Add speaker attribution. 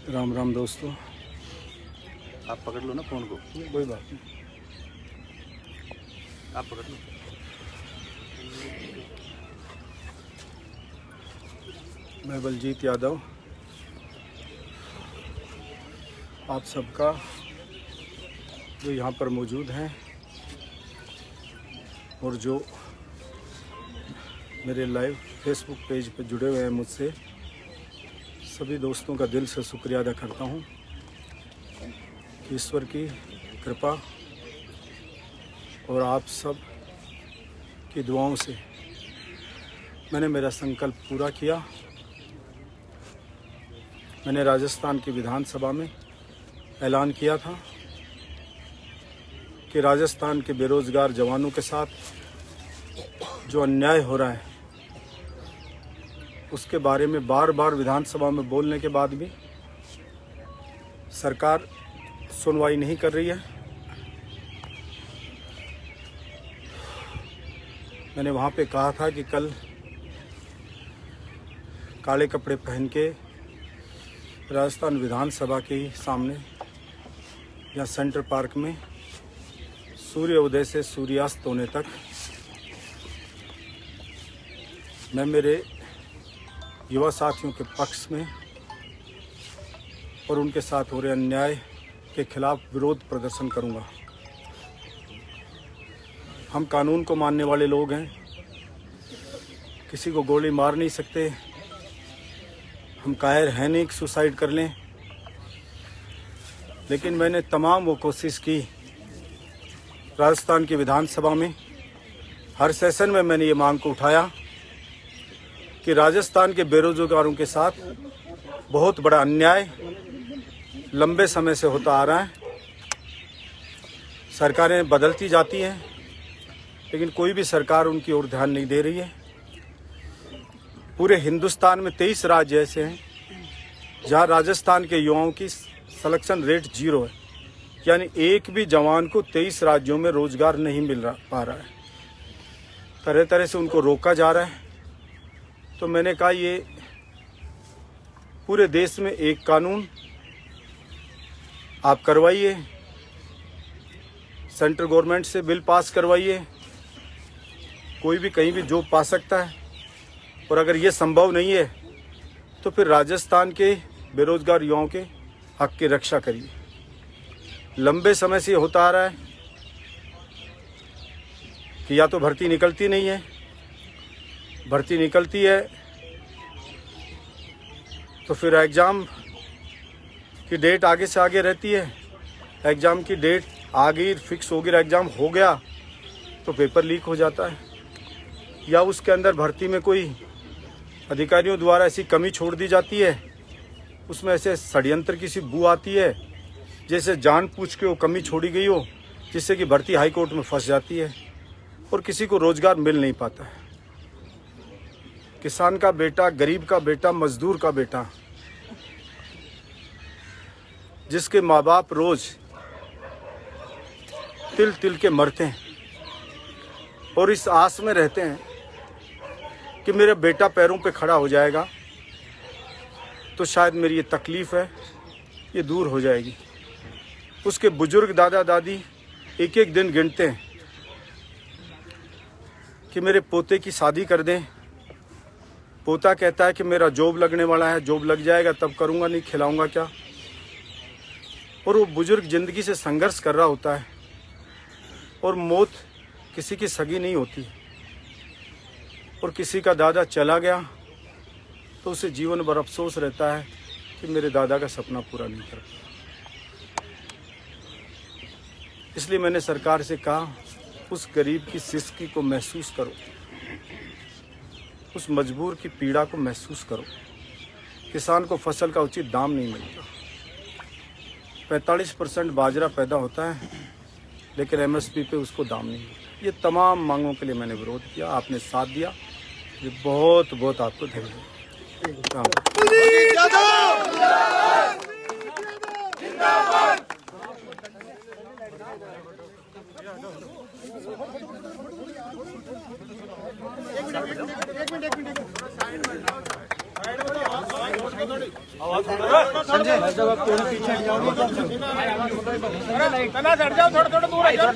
Speaker 1: राम राम दोस्तों।
Speaker 2: आप पकड़ लो ना फ़ोन को।
Speaker 1: कोई बात नहीं,
Speaker 2: आप पकड़ लो।
Speaker 1: मैं बलजीत यादव आप सबका जो यहाँ पर मौजूद हैं और जो मेरे लाइव फेसबुक पेज पर जुड़े हुए हैं मुझसे, सभी दोस्तों का दिल से शुक्रिया अदा करता हूँ कि ईश्वर की कृपा और आप सब की दुआओं से मैंने मेरा संकल्प पूरा किया। मैंने राजस्थान की विधानसभा में ऐलान किया था कि राजस्थान के बेरोजगार जवानों के साथ जो अन्याय हो रहा है उसके बारे में बार बार विधानसभा में बोलने के बाद भी सरकार सुनवाई नहीं कर रही है। मैंने वहाँ पे कहा था कि कल काले कपड़े पहन के राजस्थान विधानसभा के सामने या सेंटर पार्क में सूर्य उदय से सूर्यास्त होने तक मैं मेरे युवा साथियों के पक्ष में और उनके साथ हो रहे अन्याय के खिलाफ विरोध प्रदर्शन करूंगा। हम कानून को मानने वाले लोग हैं, किसी को गोली मार नहीं सकते, हम कायर हैं नहीं कि सुसाइड कर लें। लेकिन मैंने तमाम वो कोशिश की राजस्थान की विधानसभा में, हर सेशन में मैंने ये मांग को उठाया कि राजस्थान के बेरोजगारों के साथ बहुत बड़ा अन्याय लंबे समय से होता आ रहा है। सरकारें बदलती जाती हैं लेकिन कोई भी सरकार उनकी ओर ध्यान नहीं दे रही है। पूरे हिंदुस्तान में 23 राज्य ऐसे हैं जहां राजस्थान के युवाओं की सिलेक्शन रेट 0 है, यानी एक भी जवान को 23 राज्यों में रोजगार नहीं पा रहा है। तरह तरह से उनको रोका जा रहा है। तो मैंने कहा ये पूरे देश में एक कानून आप करवाइए, सेंट्रल गवर्नमेंट से बिल पास करवाइए, कोई भी कहीं भी जॉब पा सकता है। और अगर ये संभव नहीं है तो फिर राजस्थान के बेरोजगार युवाओं के हक की रक्षा करिए। लंबे समय से होता आ रहा है कि या तो भर्ती निकलती नहीं है, भर्ती निकलती है तो फिर एग्ज़ाम की डेट आगे से आगे रहती है। एग्ज़ाम की डेट आ गई, फिक्स हो गई, एग्ज़ाम हो गया तो पेपर लीक हो जाता है, या उसके अंदर भर्ती में कोई अधिकारियों द्वारा ऐसी कमी छोड़ दी जाती है, उसमें ऐसे षड्यंत्र की सी बू आती है जैसे जानबूझ के वो कमी छोड़ी गई हो, जिससे कि भर्ती हाई कोर्ट में फंस जाती है और किसी को रोजगार मिल नहीं पाता है। किसान का बेटा, गरीब का बेटा, मजदूर का बेटा, जिसके माँ बाप रोज तिल तिल के मरते हैं और इस आस में रहते हैं कि मेरा बेटा पैरों पे खड़ा हो जाएगा तो शायद मेरी ये तकलीफ़ है ये दूर हो जाएगी। उसके बुजुर्ग दादा दादी एक एक दिन गिनते हैं कि मेरे पोते की शादी कर दें। पोता कहता है कि मेरा जॉब लगने वाला है, जॉब लग जाएगा तब करूँगा, नहीं खिलाऊंगा क्या। और वो बुजुर्ग ज़िंदगी से संघर्ष कर रहा होता है और मौत किसी की सगी नहीं होती। और किसी का दादा चला गया तो उसे जीवन भर अफसोस रहता है कि मेरे दादा का सपना पूरा नहीं कर पाया। इसलिए मैंने सरकार से कहा उस गरीब की सिसकी को महसूस करो, उस मजबूर की पीड़ा को महसूस करो। किसान को फसल का उचित दाम नहीं मिलता। 45% बाजरा पैदा होता है लेकिन MSP पे उसको दाम नहीं मिलता। ये तमाम मांगों के लिए मैंने विरोध किया, आपने साथ दिया, ये बहुत बहुत आपको धन्यवाद।
Speaker 3: एक मिनट
Speaker 1: संजय भाई साहब आप थोड़ा पीछे हट जाओगे
Speaker 3: तना हट जाओ, थोड़ा थोड़ा दूर हट जाओ।